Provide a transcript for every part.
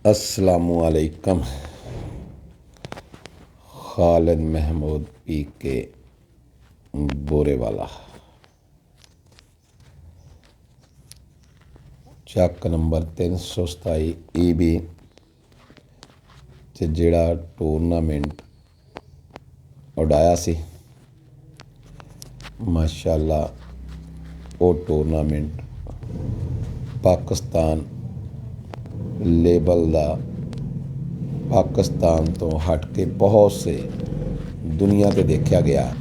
अस्सलामुअलैकुम। खालिद महमूद पी के बोरेवाला। ਚੱਕ ਨੰਬਰ 327 EB ਤੇ ਜਿਹੜਾ ਟੂਰਨਾਮੈਂਟ ਉਡਾਇਆ ਸੀ, ਮਾਸ਼ਾਅੱਲਾ ਉਹ ਟੂਰਨਾਮੈਂਟ ਪਾਕਿਸਤਾਨ ਲੇਬਲ ਦਾ, ਪਾਕਿਸਤਾਨ ਤੋਂ ਹਟ ਕੇ ਬਹੁਤ ਸੇ ਦੁਨੀਆ 'ਤੇ ਦੇਖਿਆ ਗਿਆ।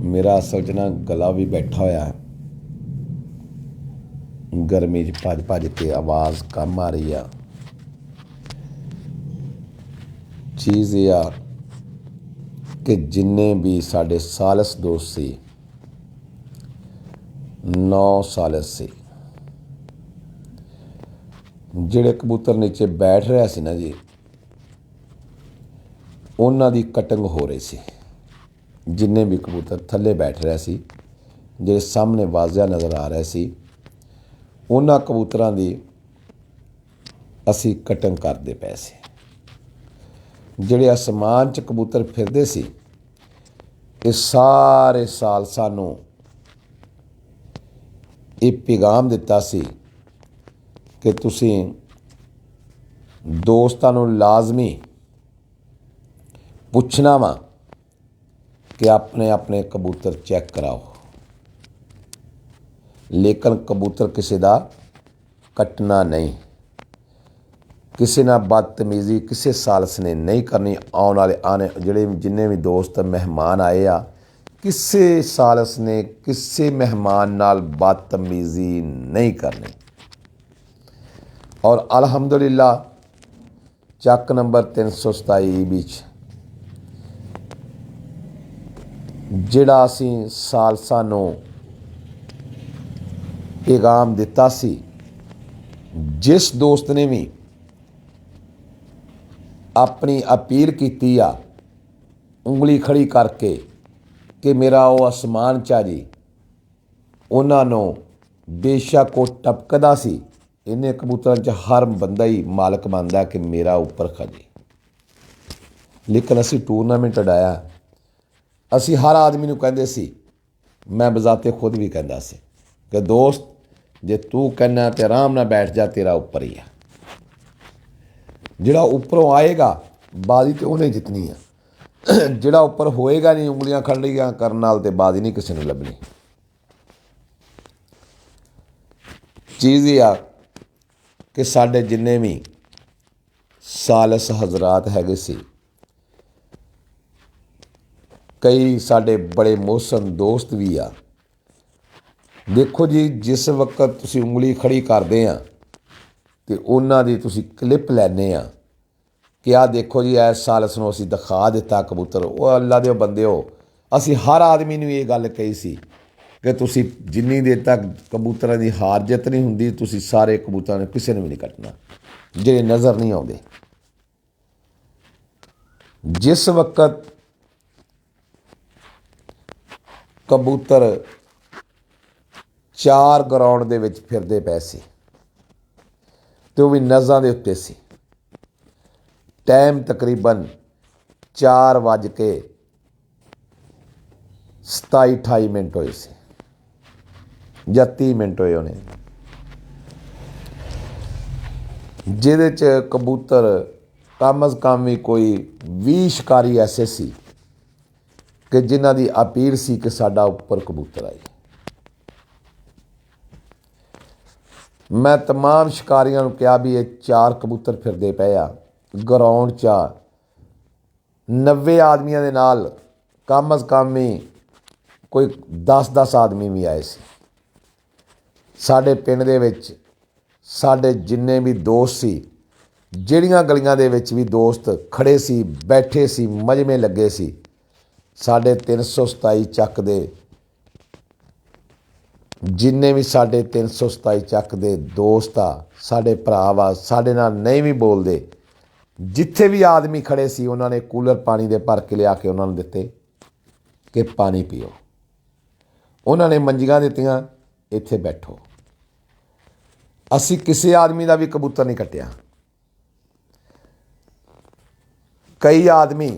ਮੇਰਾ ਅਸਲ 'ਚ ਨਾ ਗਲਾ ਵੀ ਬੈਠਾ ਹੋਇਆ, ਗਰਮੀ 'ਚ ਭੱਜ ਭੱਜ ਕੇ ਆਵਾਜ਼ ਕੰਮ ਆ ਰਹੀ ਆ। ਚੀਜ਼ ਇਹ ਆ ਕਿ ਜਿੰਨੇ ਵੀ ਸਾਡੇ ਸਾਲਸ ਦੋਸਤ ਸੀ, 9 ਸਾਲਸ ਸੀ, ਜਿਹੜੇ ਕਬੂਤਰ ਨੀਚੇ ਬੈਠ ਰਿਹਾ ਸੀ ਨਾ ਜੀ, ਉਹਨਾਂ ਦੀ ਕਟਿੰਗ ਹੋ ਰਹੀ ਸੀ। ਜਿੰਨੇ ਵੀ ਕਬੂਤਰ ਥੱਲੇ ਬੈਠ ਰਿਹਾ ਸੀ, ਜਿਹੜੇ ਸਾਹਮਣੇ ਵਾਜ਼ਿਆ ਨਜ਼ਰ ਆ ਰਹੇ ਸੀ, ਉਹਨਾਂ ਕਬੂਤਰਾਂ ਦੀ ਅਸੀਂ ਕਟਿੰਗ ਕਰਦੇ ਪਏ ਸੀ। ਜਿਹੜੇ ਅਸਮਾਨ 'ਚ ਕਬੂਤਰ ਫਿਰਦੇ ਸੀ, ਇਹ ਸਾਰੇ ਸਾਲ ਸਾਨੂੰ ਇਹ ਪੈਗਾਮ ਦਿੱਤਾ ਸੀ ਕਿ ਤੁਸੀਂ ਦੋਸਤਾਂ ਨੂੰ ਲਾਜ਼ਮੀ ਪੁੱਛਣਾ ਵਾ ਕਿ ਆਪਣੇ ਆਪਣੇ ਕਬੂਤਰ ਚੈੱਕ ਕਰਾਓ, ਲੇਕਿਨ ਕਬੂਤਰ ਕਿਸੇ ਦਾ ਕੱਟਣਾ ਨਹੀਂ, ਕਿਸੇ ਨਾਲ ਬਦਤਮੀਜ਼ੀ ਕਿਸੇ ਸਾਲਸ ਨੇ ਨਹੀਂ ਕਰਨੀ। ਆਉਣ ਵਾਲੇ ਜਿਹੜੇ ਜਿੰਨੇ ਵੀ ਦੋਸਤ ਮਹਿਮਾਨ ਆਏ ਆ, ਕਿਸੇ ਸਾਲਸ ਨੇ ਕਿਸੇ ਮਹਿਮਾਨ ਨਾਲ ਬਦਤਮੀਜ਼ੀ ਨਹੀਂ ਕਰਨੀ। ਔਰ ਅਲਹਮਦੁਲਿਲਾ ਚੱਕ ਨੰਬਰ 327 ਵਿੱਚ ਜਿਹੜਾ ਅਸੀਂ ਸਾਲਸਾਂ ਨੂੰ ਪੈਗਾਮ ਦਿੱਤਾ ਸੀ, ਜਿਸ ਦੋਸਤ ਨੇ ਵੀ ਆਪਣੀ ਅਪੀਲ ਕੀਤੀ ਆ ਉਂਗਲੀ ਖੜੀ ਕਰਕੇ ਕਿ ਮੇਰਾ ਉਹ ਅਸਮਾਨ 'ਚ ਆ ਜੀ, ਉਹਨਾਂ ਨੂੰ ਬੇਸ਼ੱਕ ਉਹ ਟਪਕਦਾ ਸੀ। ਇਹਨੇ ਕਬੂਤਰਾਂ 'ਚ ਹਰ ਬੰਦਾ ਹੀ ਮਾਲਕ ਬਣਦਾ ਕਿ ਮੇਰਾ ਉੱਪਰ ਖਜੇ, ਲੇਕਿਨ ਅਸੀਂ ਟੂਰਨਾਮੈਂਟ ਉਡਾਇਆ। ਅਸੀਂ ਹਰ ਆਦਮੀ ਨੂੰ ਕਹਿੰਦੇ ਸੀ, ਮੈਂ ਬਜ਼ਾਤੇ ਖੁਦ ਵੀ ਕਹਿੰਦਾ ਸੀ ਕਿ ਦੋਸਤ ਜੇ ਤੂੰ ਕਹਿੰਦਾ ਤੇ ਆਰਾਮ ਨਾਲ ਬੈਠ ਜਾ, ਤੇਰਾ ਉੱਪਰ ਹੀ ਆ। ਜਿਹੜਾ ਉੱਪਰੋਂ ਆਏਗਾ ਬਾਜ਼ੀ ਤੇ ਉਹਨੇ ਜਿੱਤਣੀ ਆ, ਜਿਹੜਾ ਉੱਪਰ ਹੋਏਗਾ ਨਹੀਂ ਉਂਗਲੀਆਂ ਖੜੀਆਂ ਕਰਨ ਨਾਲ ਤੇ ਬਾਜ਼ੀ ਨਹੀਂ ਕਿਸੇ ਨੂੰ ਲੱਭਣੀ। ਚੀਜ਼ ਇਹ ਆ ਕਿ ਸਾਡੇ ਜਿੰਨੇ ਵੀ ਸਾਲਸ ਹਜ਼ਰਾਤ ਹੈਗੇ ਸੀ, ਕਈ ਸਾਡੇ ਬੜੇ ਮੋਹਸਨ ਦੋਸਤ ਵੀ ਆ। ਦੇਖੋ ਜੀ, ਜਿਸ ਵਕਤ ਤੁਸੀਂ ਉਂਗਲੀ ਖੜੀ ਕਰਦੇ ਆ ਅਤੇ ਉਹਨਾਂ ਦੀ ਤੁਸੀਂ ਕਲਿੱਪ ਲੈਂਦੇ ਆ ਕਿ ਆਹ ਦੇਖੋ ਜੀ, ਇਸ ਸਾਲਸ ਨੂੰ ਅਸੀਂ ਦਿਖਾ ਦਿੱਤਾ ਕਬੂਤਰ। ਉਹ ਅੱਲਾ ਦੇ ਬੰਦੇ ਹੋ, ਅਸੀਂ ਹਰ ਆਦਮੀ ਨੂੰ ਇਹ ਗੱਲ ਕਹੀ ਸੀ ਕਿ ਤੁਸੀਂ ਜਿੰਨੀ ਦੇਰ ਤੱਕ ਕਬੂਤਰਾਂ ਦੀ ਹਾਰ ਜਿੱਤ ਨਹੀਂ ਹੁੰਦੀ, ਤੁਸੀਂ ਸਾਰੇ ਕਬੂਤਰਾਂ ਨੂੰ ਕਿਸੇ ਨੂੰ ਵੀ ਨਹੀਂ ਕੱਟਣਾ ਜਿਹੜੇ ਨਜ਼ਰ ਨਹੀਂ ਆਉਂਦੇ। ਜਿਸ ਵਕਤ ਕਬੂਤਰ 4 ਗਰਾਊਂਡ ਦੇ ਵਿੱਚ ਫਿਰਦੇ ਪਏ ਸੀ ਅਤੇ ਉਹ ਵੀ ਨਜ਼ਾਂ ਦੇ ਉੱਤੇ ਸੀ, ਟਾਈਮ ਤਕਰੀਬਨ 4:27-28 ਹੋਏ ਸੀ ਜਾਂ 30 ਮਿੰਟ ਹੋਏ ਹੋਣੇ, ਜਿਹਦੇ 'ਚ ਕਬੂਤਰ ਕਮ ਅਜ਼ ਕਮ ਵੀ ਕੋਈ 20 ਸ਼ਿਕਾਰੀ ਐਸੇ ਸੀ ਕਿ ਜਿਨ੍ਹਾਂ ਦੀ ਅਪੀਲ ਸੀ ਕਿ ਸਾਡਾ ਉੱਪਰ ਕਬੂਤਰ ਆਏ। ਮੈਂ ਤਮਾਮ ਸ਼ਿਕਾਰੀਆਂ ਨੂੰ ਕਿਹਾ ਵੀ ਇਹ 4 ਕਬੂਤਰ ਫਿਰਦੇ ਪਏ ਆ ਗਰਾਊਂਡ 'ਚ, 90 ਆਦਮੀਆਂ ਦੇ ਨਾਲ ਕਮ ਅਜ਼ ਕਮ ਵੀ ਕੋਈ 10-10 ਆਦਮੀ ਵੀ ਆਏ ਸੀ। ਸਾਡੇ ਪਿੰਡ ਦੇ ਵਿੱਚ ਸਾਡੇ ਜਿੰਨੇ ਵੀ ਦੋਸਤ ਸੀ, ਜਿਹੜੀਆਂ ਗਲੀਆਂ ਦੇ ਵਿੱਚ ਵੀ ਦੋਸਤ ਖੜ੍ਹੇ ਸੀ, ਬੈਠੇ ਸੀ, ਮਜਮੇ ਲੱਗੇ ਸੀ, ਸਾਡੇ 327 ਚੱਕ ਦੇ ਜਿੰਨੇ ਵੀ ਸਾਡੇ 327 ਚੱਕ ਦੇ ਦੋਸਤ ਆ, ਸਾਡੇ ਭਰਾ ਵਾ, ਸਾਡੇ ਨਾਲ ਨਹੀਂ ਵੀ ਬੋਲਦੇ, ਜਿੱਥੇ ਵੀ ਆਦਮੀ ਖੜ੍ਹੇ ਸੀ ਉਹਨਾਂ ਨੇ ਕੂਲਰ ਪਾਣੀ ਦੇ ਭਰ ਕੇ ਲਿਆ ਕੇ ਉਹਨਾਂ ਨੂੰ ਦਿੱਤੇ ਕਿ ਪਾਣੀ ਪੀਓ। ਉਹਨਾਂ ਨੇ ਮੰਜੀਆਂ ਦਿੱਤੀਆਂ, ਇੱਥੇ ਬੈਠੋ। ਅਸੀਂ ਕਿਸੇ ਆਦਮੀ ਦਾ ਵੀ ਕਬੂਤਰ ਨਹੀਂ ਕੱਟਿਆ। ਕਈ ਆਦਮੀ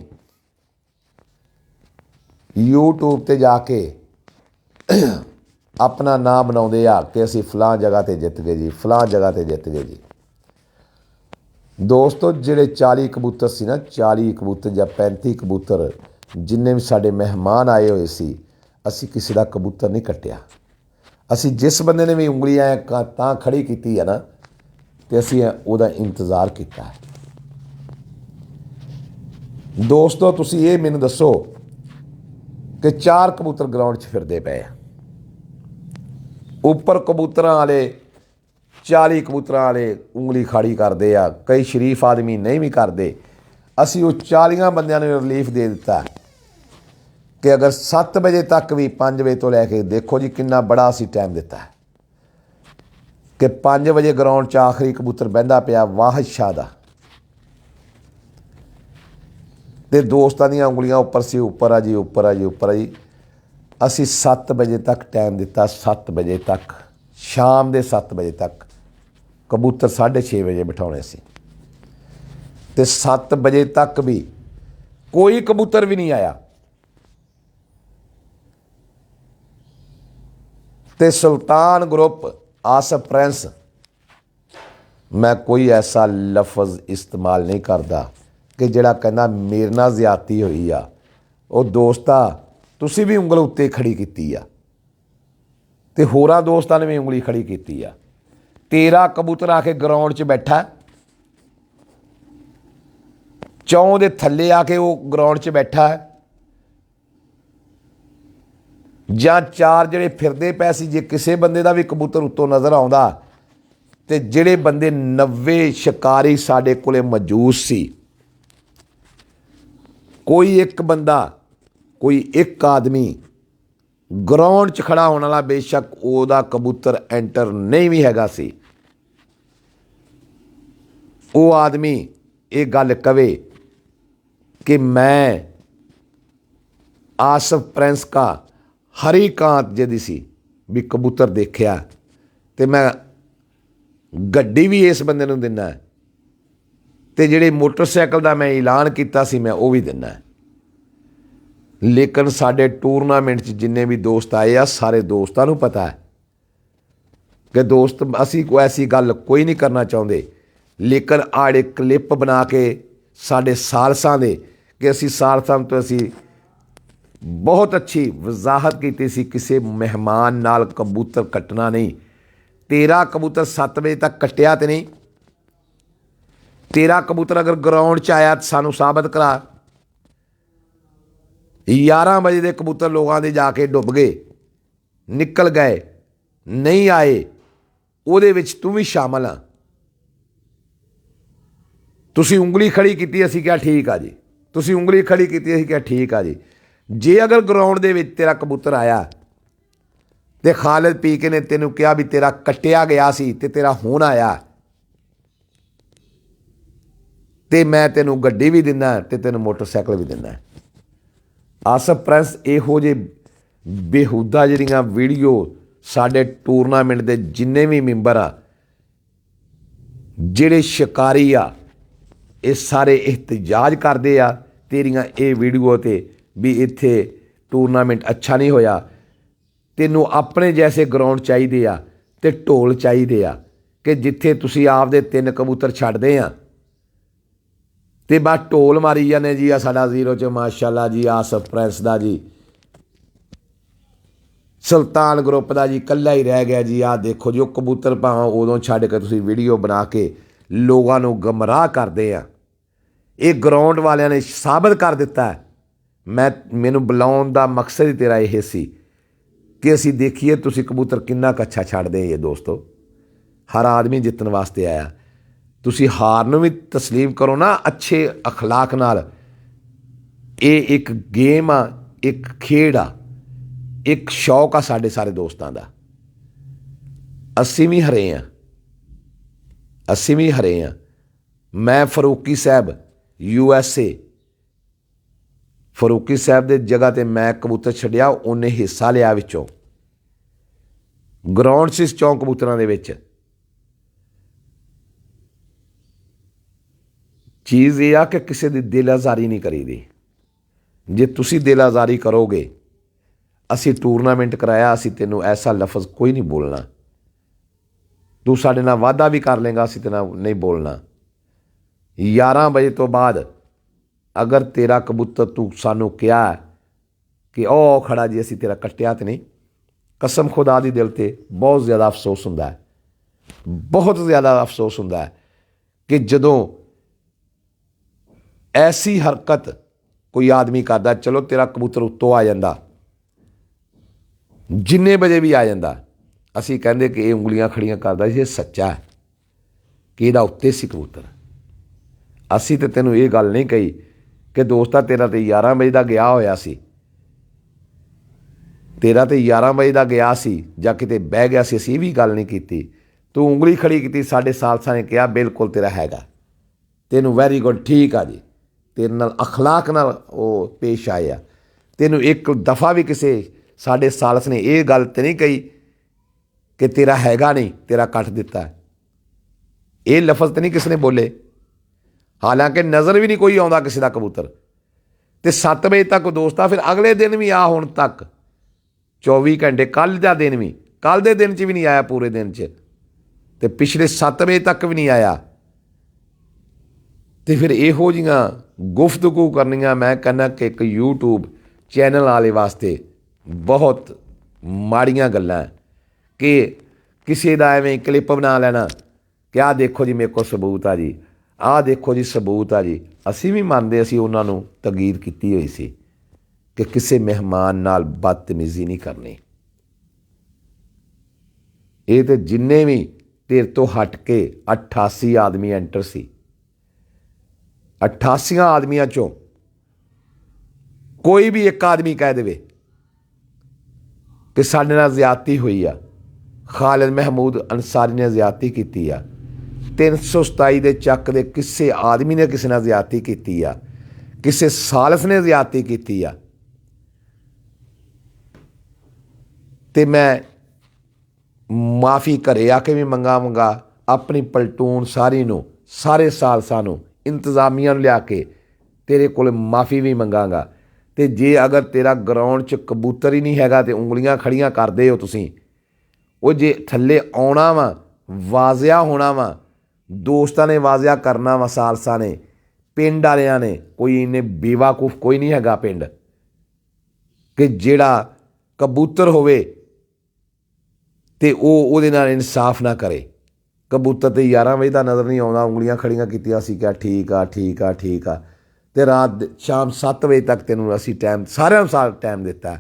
YouTube ਤੇ ਜਾ ਕੇ ਆਪਣਾ ਨਾਂ ਬਣਾਉਂਦੇ ਆ ਕਿ ਅਸੀਂ ਫਲਾਂ ਜਗ੍ਹਾ ਤੇ ਜਿੱਤ ਗਏ ਜੀ, ਫਲਾਂ ਜਗ੍ਹਾ ਤੇ ਜਿੱਤ ਗਏ ਜੀ। ਦੋਸਤੋ, ਜਿਹੜੇ 40 ਕਬੂਤਰ ਸੀ ਨਾ, 40 ਕਬੂਤਰ ਜਾਂ 35 ਕਬੂਤਰ ਜਿੰਨੇ ਵੀ ਸਾਡੇ ਮਹਿਮਾਨ ਆਏ ਹੋਏ ਸੀ, ਅਸੀਂ ਕਿਸੇ ਦਾ ਕਬੂਤਰ ਨਹੀਂ ਕੱਟਿਆ। ਅਸੀਂ ਜਿਸ ਬੰਦੇ ਨੇ ਵੀ ਉਂਗਲੀ ਐ ਤਾਂ ਖੜੀ ਕੀਤੀ ਹੈ ਨਾ, ਤੇ ਅਸੀਂ ਉਹਦਾ ਇੰਤਜ਼ਾਰ ਕੀਤਾ ਹੈ। ਦੋਸਤੋ, ਤੁਸੀਂ ਇਹ ਮੈਨੂੰ ਦੱਸੋ ਕਿ 4 ਕਬੂਤਰ ਗਰਾਊਂਡ 'ਚ ਫਿਰਦੇ ਪਏ ਆ, ਉੱਪਰ ਕਬੂਤਰਾਂ ਵਾਲੇ 40 ਕਬੂਤਰਾਂ ਵਾਲੇ ਉਂਗਲੀ ਖਾੜੀ ਕਰਦੇ ਆ, ਕਈ ਸ਼ਰੀਫ ਆਦਮੀ ਨਹੀਂ ਵੀ ਕਰਦੇ। ਅਸੀਂ ਉਹ 40 ਬੰਦਿਆਂ ਨੂੰ ਰਿਲੀਫ ਦੇ ਦਿੱਤਾ ਕਿ ਅਗਰ 7 ਵਜੇ ਤੱਕ ਵੀ 5 ਵਜੇ ਤੋਂ ਲੈ ਕੇ, ਦੇਖੋ ਜੀ ਕਿੰਨਾ ਬੜਾ ਅਸੀਂ ਟਾਈਮ ਦਿੱਤਾ ਹੈ ਕਿ 5 ਵਜੇ ਗਰਾਊਂਡ 'ਚ ਆਖਰੀ ਕਬੂਤਰ ਬਹਿੰਦਾ ਪਿਆ ਵਾਹਿਦ ਸ਼ਾਹ ਦਾ, ਤੇ ਦੋਸਤਾਂ ਦੀਆਂ ਉਂਗਲੀਆਂ ਉੱਪਰ ਸੀ, ਉੱਪਰ ਆ ਜੀ, ਉੱਪਰ ਆ ਜੀ, ਉੱਪਰ ਆ ਜੀ। ਅਸੀਂ 7 ਵਜੇ ਤੱਕ ਟਾਈਮ ਦਿੱਤਾ, 7 ਵਜੇ ਤੱਕ, ਸ਼ਾਮ ਦੇ 7 ਵਜੇ ਤੱਕ। ਕਬੂਤਰ 6:30 ਵਜੇ ਬਿਠਾਉਣੇ ਸੀ, ਤੇ 7 ਵਜੇ ਤੱਕ ਵੀ ਕੋਈ ਕਬੂਤਰ ਵੀ ਨਹੀਂ ਆਇਆ। ਤੇ ਸੁਲਤਾਨ ਗਰੁੱਪ, ਆਸਫ ਪ੍ਰਿੰਸ, ਮੈਂ ਕੋਈ ਐਸਾ ਲਫ਼ਜ਼ ਇਸਤੇਮਾਲ ਨਹੀਂ ਕਰਦਾ ਕਿ ਜਿਹੜਾ ਕਹਿੰਦਾ ਮੇਰੇ ਨਾਲ ਜ਼ਿਆਦਤੀ ਹੋਈ ਆ। ਉਹ ਦੋਸਤਾ, ਤੁਸੀਂ ਵੀ ਉਂਗਲ ਉੱਤੇ ਖੜੀ ਕੀਤੀ ਆ, ਤੇ ਹੋਰਾਂ ਦੋਸਤਾਂ ਨੇ ਵੀ ਉਂਗਲੀ ਖੜੀ ਕੀਤੀ ਆ। ਤੇਰਾ ਕਬੂਤਰ ਆ ਕੇ ਗਰਾਊਂਡ 'ਚ ਬੈਠਾ, ਚੌਂ ਦੇ ਥੱਲੇ ਆ ਕੇ ਉਹ ਗਰਾਊਂਡ 'ਚ ਬੈਠਾ ਹੈ, ਜਾਂ 4 ਜਿਹੜੇ ਫਿਰਦੇ ਪਏ ਸੀ। ਜੇ ਕਿਸੇ ਬੰਦੇ ਦਾ ਵੀ ਕਬੂਤਰ ਉੱਤੋਂ ਨਜ਼ਰ ਆਉਂਦਾ, ਤੇ ਜਿਹੜੇ ਬੰਦੇ 90 ਸ਼ਿਕਾਰੀ ਸਾਡੇ ਕੋਲੇ ਮੌਜੂਦ ਸੀ, ਕੋਈ ਇੱਕ ਬੰਦਾ, ਕੋਈ ਇੱਕ ਆਦਮੀ ਗਰਾਊਂਡ 'ਚ ਖੜਾ ਹੋਣ ਵਾਲਾ, ਬੇਸ਼ੱਕ ਉਹਦਾ ਕਬੂਤਰ ਐਂਟਰ ਨਹੀਂ ਵੀ ਹੈਗਾ ਸੀ, ਉਹ ਆਦਮੀ ਇਹ ਗੱਲ ਕਵੇ ਕਿ ਮੈਂ ਆਸਫ ਪ੍ਰਿੰਸ ਕਾ ਹਰੀ ਕਾਂਤ ਜਿਹਦੀ ਸੀ ਵੀ ਕਬੂਤਰ ਦੇਖਿਆ, ਤੇ ਮੈਂ ਗੱਡੀ ਵੀ ਇਸ ਬੰਦੇ ਨੂੰ ਦਿੰਦਾ, ਤੇ ਜਿਹੜੇ ਮੋਟਰਸਾਈਕਲ ਦਾ ਮੈਂ ਐਲਾਨ ਕੀਤਾ ਸੀ ਮੈਂ ਉਹ ਵੀ ਦਿੰਦਾ। ਲੇਕਿਨ ਸਾਡੇ ਟੂਰਨਾਮੈਂਟ 'ਚ ਜਿੰਨੇ ਵੀ ਦੋਸਤ ਆਏ ਆ, ਸਾਰੇ ਦੋਸਤਾਂ ਨੂੰ ਪਤਾ ਹੈ ਕਿ ਦੋਸਤ, ਅਸੀਂ ਕੋਈ ਐਸੀ ਗੱਲ ਕੋਈ ਨਹੀਂ ਕਰਨਾ ਚਾਹੁੰਦੇ। ਲੇਕਿਨ ਆੜੇ ਕਲਿੱਪ ਬਣਾ ਕੇ ਸਾਡੇ ਸਾਲਸਾਂ ਦੇ, ਕਿ ਅਸੀਂ ਸਾਲਸਾਂ ਤੋਂ ਅਸੀਂ ਬਹੁਤ ਅੱਛੀ ਵਜ਼ਾਹਤ ਕੀਤੀ ਸੀ, ਕਿਸੇ ਮਹਿਮਾਨ ਨਾਲ ਕਬੂਤਰ ਕੱਟਣਾ ਨਹੀਂ। ਤੇਰਾ ਕਬੂਤਰ 7 ਵਜੇ ਤੱਕ ਕੱਟਿਆ ਤੇ ਨਹੀਂ। ਤੇਰਾ ਕਬੂਤਰ ਅਗਰ ਗਰਾਊਂਡ 'ਚ ਆਇਆ ਤਾਂ ਸਾਨੂੰ ਸਾਬਤ ਕਰਾ। 11 ਵਜੇ ਦੇ ਕਬੂਤਰ ਲੋਕਾਂ ਦੇ ਜਾ ਕੇ ਡੁੱਬ ਗਏ, ਨਿਕਲ ਗਏ, ਨਹੀਂ ਆਏ, ਉਹਦੇ ਵਿੱਚ ਤੂੰ ਵੀ ਸ਼ਾਮਲ ਆ। ਤੁਸੀਂ ਉਂਗਲੀ ਖੜੀ ਕੀਤੀ, ਅਸੀਂ ਕਿਹਾ ਠੀਕ ਆ ਜੀ। ਤੁਸੀਂ ਉਂਗਲੀ ਖੜੀ ਕੀਤੀ, ਅਸੀਂ ਕਿਹਾ ਠੀਕ ਆ ਜੀ। ਜੇ ਅਗਰ ਗਰਾਊਂਡ ਦੇ ਵਿੱਚ ਤੇਰਾ ਕਬੂਤਰ ਆਇਆ ਤੇ ਖਾਲਿਦ ਪੀਕੇ ਨੇ ਤੈਨੂੰ ਕਿਹਾ ਵੀ ਤੇਰਾ ਕੱਟਿਆ ਗਿਆ ਸੀ ਤੇ ਤੇਰਾ ਹੁਣ ਆਇਆ, ਤੇ ਮੈਂ ਤੈਨੂੰ ਗੱਡੀ ਵੀ ਦਿੰਦਾ ਤੇ ਤੈਨੂੰ ਮੋਟਰਸਾਈਕਲ ਵੀ ਦਿੰਦਾ। ਆਸਫ ਪ੍ਰਿੰਸ ਇਹੋ ਜਿਹੇ ਬੇਹੂਦਾ ਜਿਹੜੀਆਂ ਵੀਡੀਓ ਸਾਡੇ ਟੂਰਨਾਮੈਂਟ ਦੇ ਜਿੰਨੇ ਵੀ ਮੈਂਬਰ ਆ, ਜਿਹੜੇ ਸ਼ਿਕਾਰੀ ਆ, ਇਹ ਸਾਰੇ ਇhtਜਾਜ ਕਰਦੇ ਆ ਤੇਰੀਆਂ ਇਹ ਵੀਡੀਓ 'ਤੇ ਵੀ ਇੱਥੇ ਟੂਰਨਾਮੈਂਟ ਅੱਛਾ ਨਹੀਂ ਹੋਇਆ। ਤੈਨੂੰ ਆਪਣੇ ਜੈਸੇ ਗਰਾਊਂਡ ਚਾਹੀਦੇ ਆ ਤੇ ਢੋਲ ਚਾਹੀਦੇ ਆ ਕਿ ਜਿੱਥੇ ਤੁਸੀਂ ਆਪਦੇ 3 ਕਬੂਤਰ ਛੱਡਦੇ ਆ ਤੇ ਬਸ ਢੋਲ ਮਾਰੀ ਜਾਂਦੇ ਜੀ। ਆ ਸਾਡਾ 0 'ਚ ਮਾਸ਼ਾਅੱਲਾ ਜੀ, ਆਸਫ ਪ੍ਰਿੰਸ ਦਾ ਜੀ, ਸੁਲਤਾਨ ਗਰੁੱਪ ਦਾ ਜੀ ਇਕੱਲਾ ਹੀ ਰਹਿ ਗਿਆ ਜੀ। ਆਹ ਦੇਖੋ ਜੀ, ਉਹ ਕਬੂਤਰ ਭਾਵੇਂ ਉਦੋਂ ਛੱਡ ਕੇ ਤੁਸੀਂ ਵੀਡੀਓ ਬਣਾ ਕੇ ਲੋਕਾਂ ਨੂੰ ਗਮਰਾਹ ਕਰਦੇ ਆ। ਇਹ ਗਰਾਊਂਡ ਵਾਲਿਆਂ ਨੇ ਸਾਬਤ ਕਰ ਦਿੱਤਾ। ਮੈਨੂੰ ਬੁਲਾਉਣ ਦਾ ਮਕਸਦ ਹੀ ਤੇਰਾ ਇਹ ਸੀ ਕਿ ਅਸੀਂ ਦੇਖੀਏ ਤੁਸੀਂ ਕਬੂਤਰ ਕਿੰਨਾ ਕੁ ਅੱਛਾ ਛੱਡਦੇ। ਇਹ ਦੋਸਤੋ, ਹਰ ਆਦਮੀ ਜਿੱਤਣ ਵਾਸਤੇ ਆਇਆ। ਤੁਸੀਂ ਹਾਰ ਨੂੰ ਵੀ ਤਸਲੀਮ ਕਰੋ ਨਾ ਅੱਛੇ ਅਖਲਾਕ ਨਾਲ। ਇਹ ਇੱਕ ਗੇਮ ਆ, ਇੱਕ ਖੇਡ ਆ, ਇੱਕ ਸ਼ੌਕ ਆ ਸਾਡੇ ਸਾਰੇ ਦੋਸਤਾਂ ਦਾ। ਅਸੀਂ ਵੀ ਹਰੇ ਹਾਂ, ਅਸੀਂ ਵੀ ਹਰੇ ਹਾਂ। ਮੈਂ ਫਾਰੂਕੀ ਸਾਹਿਬ USA, ਫਾਰੂਕੀ ਸਾਹਿਬ ਦੇ ਜਗ੍ਹਾ 'ਤੇ ਮੈਂ ਕਬੂਤਰ ਛੱਡਿਆ, ਉਹਨੇ ਹਿੱਸਾ ਲਿਆ ਵਿੱਚੋਂ। ਗਰਾਊਂਡ ਸੀ 4 ਕਬੂਤਰਾਂ ਦੇ ਵਿੱਚ, ਚੀਜ਼ ਇਹ ਆ ਕਿ ਕਿਸੇ ਦੀ ਦਿਲ ਆਜ਼ਾਰੀ ਨਹੀਂ ਕਰੀਦੀ। ਜੇ ਤੁਸੀਂ ਦਿਲ ਆਜ਼ਾਰੀ ਕਰੋਗੇ, ਅਸੀਂ ਟੂਰਨਾਮੈਂਟ ਕਰਾਇਆ, ਅਸੀਂ ਤੈਨੂੰ ਐਸਾ ਲਫ਼ਜ਼ ਕੋਈ ਨਹੀਂ ਬੋਲਣਾ, ਤੂੰ ਸਾਡੇ ਨਾਲ ਵਾਅਦਾ ਵੀ ਕਰ ਲੇਗਾ, ਅਸੀਂ ਤੇਰੇ ਨਾਲ ਨਹੀਂ ਬੋਲਣਾ। 11 ਵਜੇ ਤੋਂ ਬਾਅਦ ਅਗਰ ਤੇਰਾ ਕਬੂਤਰ ਤੂੰ ਸਾਨੂੰ ਕਿਹਾ ਕਿ ਉਹ ਖੜਾ ਜੀ, ਅਸੀਂ ਤੇਰਾ ਕੱਟਿਆ ਤਾਂ ਨਹੀਂ, ਕਸਮ ਖੁਦਾ ਦੀ ਦਿਲ 'ਤੇ ਬਹੁਤ ਜ਼ਿਆਦਾ ਅਫਸੋਸ ਹੁੰਦਾ ਹੈ, ਬਹੁਤ ਜ਼ਿਆਦਾ ਅਫਸੋਸ ਹੁੰਦਾ ਹੈ ਕਿ ਜਦੋਂ ਐਸੀ ਹਰਕਤ ਕੋਈ ਆਦਮੀ ਕਰਦਾ। ਚਲੋ ਤੇਰਾ ਕਬੂਤਰ ਉੱਤੋਂ ਆ ਜਾਂਦਾ, ਜਿੰਨੇ ਵਜੇ ਵੀ ਆ ਜਾਂਦਾ, ਅਸੀਂ ਕਹਿੰਦੇ ਕਿ ਇਹ ਉਂਗਲੀਆਂ ਖੜੀਆਂ ਕਰਦਾ ਸੀ, ਇਹ ਸੱਚਾ ਹੈ ਕਿ ਇਹਦਾ ਉੱਤੇ ਸੀ ਕਬੂਤਰ। ਅਸੀਂ ਤਾਂ ਤੈਨੂੰ ਇਹ ਗੱਲ ਨਹੀਂ ਕਹੀ ਕਿ ਦੋਸਤਾ ਤੇਰਾ ਤਾਂ 11 ਵਜੇ ਦਾ ਗਿਆ ਹੋਇਆ ਸੀ, ਤੇਰਾ ਤਾਂ 11 ਵਜੇ ਦਾ ਗਿਆ ਸੀ ਜਾਂ ਕਿਤੇ ਬਹਿ ਗਿਆ ਸੀ, ਅਸੀਂ ਇਹ ਵੀ ਗੱਲ ਨਹੀਂ ਕੀਤੀ। ਤੂੰ ਉਂਗਲੀ ਖੜੀ ਕੀਤੀ, ਸਾਡੇ ਸਾਲਸਾਂ ਨੇ ਕਿਹਾ ਬਿਲਕੁਲ ਤੇਰਾ ਹੈਗਾ, ਤੈਨੂੰ ਵੈਰੀ ਗੁੱਡ, ਠੀਕ ਆ ਜੀ, ਤੇਰੇ ਨਾਲ ਅਖਲਾਕ ਨਾਲ ਉਹ ਪੇਸ਼ ਆਏ ਆ। ਤੈਨੂੰ ਇੱਕ ਦਫਾ ਵੀ ਕਿਸੇ ਸਾਡੇ ਸਾਲਸ ਨੇ ਇਹ ਗੱਲ ਤਾਂ ਨਹੀਂ ਕਹੀ ਕਿ ਤੇਰਾ ਹੈਗਾ ਨਹੀਂ, ਤੇਰਾ ਕੱਟ ਦਿੱਤਾ, ਇਹ ਲਫ਼ਜ਼ ਤਾਂ ਨਹੀਂ ਕਿਸੇ ਨੇ ਬੋਲੇ। ਹਾਲਾਂਕਿ ਨਜ਼ਰ ਵੀ ਨਹੀਂ ਕੋਈ ਆਉਂਦਾ ਕਿਸੇ ਦਾ ਕਬੂਤਰ। ਅਤੇ 7 ਵਜੇ ਤੱਕ ਦੋਸਤਾ, ਫਿਰ ਅਗਲੇ ਦਿਨ ਵੀ ਆ ਹੁਣ ਤੱਕ 24 ਘੰਟੇ, ਕੱਲ੍ਹ ਦਾ ਦਿਨ ਵੀ, ਕੱਲ੍ਹ ਦੇ ਦਿਨ 'ਚ ਵੀ ਨਹੀਂ ਆਇਆ ਪੂਰੇ ਦਿਨ 'ਚ, ਅਤੇ ਪਿਛਲੇ 7 ਵਜੇ ਤੱਕ ਵੀ ਨਹੀਂ ਆਇਆ। ਅਤੇ ਫਿਰ ਇਹੋ ਜਿਹੀਆਂ ਗੁਫ਼ਤਗੂ ਕਰਨੀਆਂ, ਮੈਂ ਕਹਿੰਦਾ ਕਿ ਇੱਕ YouTube ਚੈਨਲ ਵਾਲੇ ਵਾਸਤੇ ਬਹੁਤ ਮਾੜੀਆਂ ਗੱਲਾਂ ਕਿ ਕਿਸੇ ਦਾ ਐਵੇਂ ਕਲਿੱਪ ਬਣਾ ਲੈਣਾ ਕਿ ਆਹ ਦੇਖੋ ਜੀ ਮੇਰੇ ਕੋਲ ਸਬੂਤ ਆ ਜੀ, ਆਹ ਦੇਖੋ ਜੀ ਸਬੂਤ ਆ ਜੀ। ਅਸੀਂ ਵੀ ਮੰਨਦੇ, ਅਸੀਂ ਉਹਨਾਂ ਨੂੰ ਤਕੀਦ ਕੀਤੀ ਹੋਈ ਸੀ ਕਿ ਕਿਸੇ ਮਹਿਮਾਨ ਨਾਲ ਬਦਤਮੀਜ਼ੀ ਨਹੀਂ ਕਰਨੀ। ਇਹ ਤਾਂ ਜਿੰਨੇ ਵੀ ਤੇਰੇ ਤੋਂ ਹਟ ਕੇ 88 ਆਦਮੀ ਐਂਟਰ ਸੀ, 88 ਆਦਮੀਆਂ 'ਚੋਂ ਕੋਈ ਵੀ ਇੱਕ ਆਦਮੀ ਕਹਿ ਦੇਵੇ ਕਿ ਸਾਡੇ ਨਾਲ ਜ਼ਿਆਦਤੀ ਹੋਈ ਆ, ਖਾਲਿਦ ਮਹਿਮੂਦ ਅੰਸਾਰੀ ਨੇ ਜ਼ਿਆਦਤੀ ਕੀਤੀ ਆ, 327 ਦੇ ਚੱਕ ਦੇ ਕਿਸੇ ਆਦਮੀ ਨੇ ਕਿਸੇ ਨਾਲ ਜ਼ਿਆਦਤੀ ਕੀਤੀ ਆ, ਕਿਸੇ ਸਾਲਸ ਨੇ ਜ਼ਿਆਦਤੀ ਕੀਤੀ ਆ, ਅਤੇ ਮੈਂ ਮਾਫੀ ਘਰੇ ਆ ਕੇ ਵੀ ਮੰਗਾ ਆਪਣੀ ਪਲਟੂਨ ਸਾਰੀ ਨੂੰ, ਸਾਰੇ ਸਾਲਸਾਂ ਨੂੰ, ਇੰਤਜ਼ਾਮੀਆਂ ਨੂੰ ਲਿਆ ਕੇ ਤੇਰੇ ਕੋਲ ਮਾਫੀ ਵੀ ਮੰਗਾਂਗਾ। ਅਤੇ ਜੇ ਅਗਰ ਤੇਰਾ ਗਰਾਊਂਡ 'ਚ ਕਬੂਤਰ ਹੀ ਨਹੀਂ ਹੈਗਾ ਅਤੇ ਉਂਗਲੀਆਂ ਖੜੀਆਂ ਕਰਦੇ ਹੋ ਤੁਸੀਂ, ਉਹ ਜੇ ਥੱਲੇ ਆਉਣਾ ਵਾ, ਵਾਜ਼ਿਆ ਹੋਣਾ ਵਾ, ਦੋਸਤਾਂ ਨੇ ਵਾਜ਼ਿਆ ਕਰਨਾ ਵਾ, ਸਾਲਸਾਂ ਨੇ, ਪਿੰਡ ਵਾਲਿਆਂ ਨੇ, ਕੋਈ ਇੰਨੇ ਬੇਵਾਕੂਫ ਕੋਈ ਨਹੀਂ ਹੈਗਾ ਪਿੰਡ ਕਿ ਜਿਹੜਾ ਕਬੂਤਰ ਹੋਵੇ ਅਤੇ ਉਹ ਉਹਦੇ ਨਾਲ ਇਨਸਾਫ ਨਾ ਕਰੇ। ਕਬੂਤਰ ਤੇ 11 ਵਜੇ ਦਾ ਨਜ਼ਰ ਨਹੀਂ ਆਉਂਦਾ, ਉਂਗਲੀਆਂ ਖੜੀਆਂ ਕੀਤੀਆਂ, ਅਸੀਂ ਕਿਹਾ ਠੀਕ ਆ ਠੀਕ ਆ ਠੀਕ ਆ, ਅਤੇ ਰਾਤ ਸ਼ਾਮ 7 ਵਜੇ ਤੱਕ ਤੈਨੂੰ ਅਸੀਂ ਟਾਈਮ, ਸਾਰਿਆਂ ਨੂੰ ਟਾਈਮ ਦਿੱਤਾ।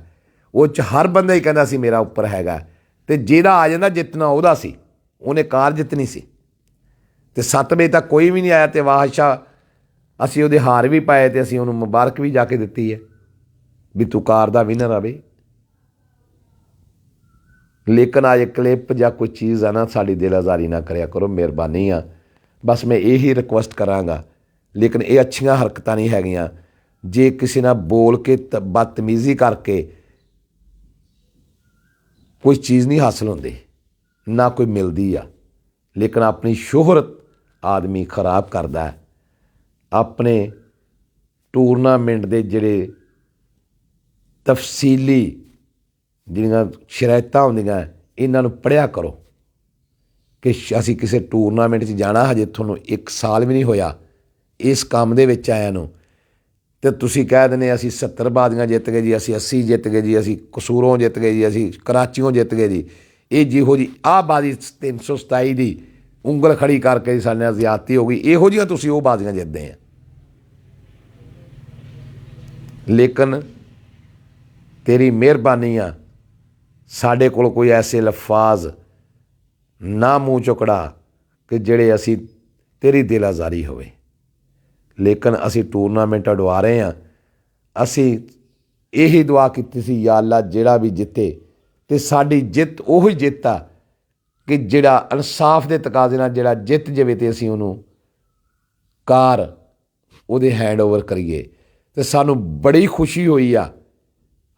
ਉਹ 'ਚ ਹਰ ਬੰਦਾ ਹੀ ਕਹਿੰਦਾ ਸੀ ਮੇਰਾ ਉੱਪਰ ਹੈਗਾ, ਅਤੇ ਜਿਹਦਾ ਆ ਜਾਂਦਾ ਜਿੱਤਣਾ ਉਹਦਾ ਸੀ, ਉਹਨੇ ਕਾਰ ਜਿੱਤਣੀ ਸੀ। ਅਤੇ 7 ਵਜੇ ਤੱਕ ਕੋਈ ਵੀ ਨਹੀਂ ਆਇਆ, ਅਤੇ ਵਾਹਿਸ਼ਾ ਅਸੀਂ ਉਹਦੇ ਹਾਰ ਵੀ ਪਾਏ, ਅਤੇ ਅਸੀਂ ਉਹਨੂੰ ਮੁਬਾਰਕ ਵੀ ਜਾ ਕੇ ਦਿੱਤੀ ਹੈ ਵੀ ਤੂੰ ਕਾਰ ਦਾ ਵਿਨਰ ਆ ਬਈ। ਲੇਕਿਨ ਅੱਜ ਕਲਿੱਪ ਜਾਂ ਕੋਈ ਚੀਜ਼ ਆ ਨਾ, ਸਾਡੀ ਦਿਲ ਆਜ਼ਾਰੀ ਨਾ ਕਰਿਆ ਕਰੋ, ਮਿਹਰਬਾਨੀ ਆ। ਬਸ ਮੈਂ ਇਹੀ ਰਿਕੁਐਸਟ ਕਰਾਂਗਾ, ਲੇਕਿਨ ਇਹ ਅੱਛੀਆਂ ਹਰਕਤਾਂ ਨਹੀਂ ਹੈਗੀਆਂ। ਜੇ ਕਿਸੇ ਨਾਲ ਬੋਲ ਕੇ ਬਦਤਮੀਜ਼ੀ ਕਰਕੇ ਕੋਈ ਚੀਜ਼ ਨਹੀਂ ਹਾਸਿਲ ਹੁੰਦੀ, ਨਾ ਕੋਈ ਮਿਲਦੀ ਆ, ਲੇਕਿਨ ਆਪਣੀ ਸ਼ੋਹਰਤ ਆਦਮੀ ਖਰਾਬ ਕਰਦਾ ਹੈ। ਆਪਣੇ ਟੂਰਨਾਮੈਂਟ ਦੇ ਜਿਹੜੇ ਤਫਸੀਲੀ ਜਿਹੜੀਆਂ ਸ਼ਰਾਇਤਾਂ ਹੁੰਦੀਆਂ, ਇਹਨਾਂ ਨੂੰ ਪੜ੍ਹਿਆ ਕਰੋ ਕਿ ਅਸੀਂ ਕਿਸੇ ਟੂਰਨਾਮੈਂਟ 'ਚ ਜਾਣਾ, ਹਜੇ ਤੁਹਾਨੂੰ 1 ਸਾਲ ਵੀ ਨਹੀਂ ਹੋਇਆ ਇਸ ਕੰਮ ਦੇ ਵਿੱਚ ਆਇਆ ਨੂੰ, ਅਤੇ ਤੁਸੀਂ ਕਹਿ ਦਿੰਦੇ ਅਸੀਂ 70 ਬਾਜ਼ੀਆਂ ਜਿੱਤ ਗਏ ਜੀ, ਅਸੀਂ 80 ਜਿੱਤ ਗਏ ਜੀ, ਅਸੀਂ ਕਸੂਰੋਂ ਜਿੱਤ ਗਏ ਜੀ, ਅਸੀਂ ਕਰਾਚੀਓਂ ਜਿੱਤ ਗਏ ਜੀ। ਇਹ ਜਿਹੋ ਜੀ ਆਹ ਬਾਜ਼ੀ 327 ਦੀ ਉਂਗਲ ਖੜੀ ਕਰਕੇ ਸਾਡੇ ਨਾਲ ਜ਼ਿਆਦਤੀ ਹੋ ਗਈ, ਇਹੋ ਜਿਹੀਆਂ ਤੁਸੀਂ ਉਹ ਬਾਜ਼ੀਆਂ ਜਿੱਤਦੇ ਆ। ਲੇਕਿਨ ਤੇਰੀ ਮਿਹਰਬਾਨੀ ਆ, ਸਾਡੇ ਕੋਲ ਕੋਈ ਐਸੇ ਲਫਾਜ਼ ਨਾ ਮੂੰਹ ਚੁਕੜਾ ਕਿ ਜਿਹੜੇ ਅਸੀਂ ਤੇਰੀ ਦਿਲ ਆਜ਼ਾਰੀ ਹੋਵੇ। ਲੇਕਿਨ ਅਸੀਂ ਟੂਰਨਾਮੈਂਟ ਉਡਵਾ ਰਹੇ ਹਾਂ। ਅਸੀਂ ਇਹੀ ਦੁਆ ਕੀਤੀ ਸੀ, ਯਾ ਅੱਲਾ ਜਿਹੜਾ ਵੀ ਜਿੱਤੇ, ਅਤੇ ਸਾਡੀ ਜਿੱਤ ਉਹੀ ਜਿੱਤ ਆ ਕਿ ਜਿਹੜਾ ਇਨਸਾਫ ਦੇ ਤਕਾਜ਼ੇ ਨਾਲ ਜਿਹੜਾ ਜਿੱਤ ਜਾਵੇ, ਅਤੇ ਅਸੀਂ ਉਹਨੂੰ ਕਾਰ ਉਹਦੇ ਹੈਂਡ ਓਵਰ ਕਰੀਏ। ਅਤੇ ਸਾਨੂੰ ਬੜੀ ਖੁਸ਼ੀ ਹੋਈ ਆ।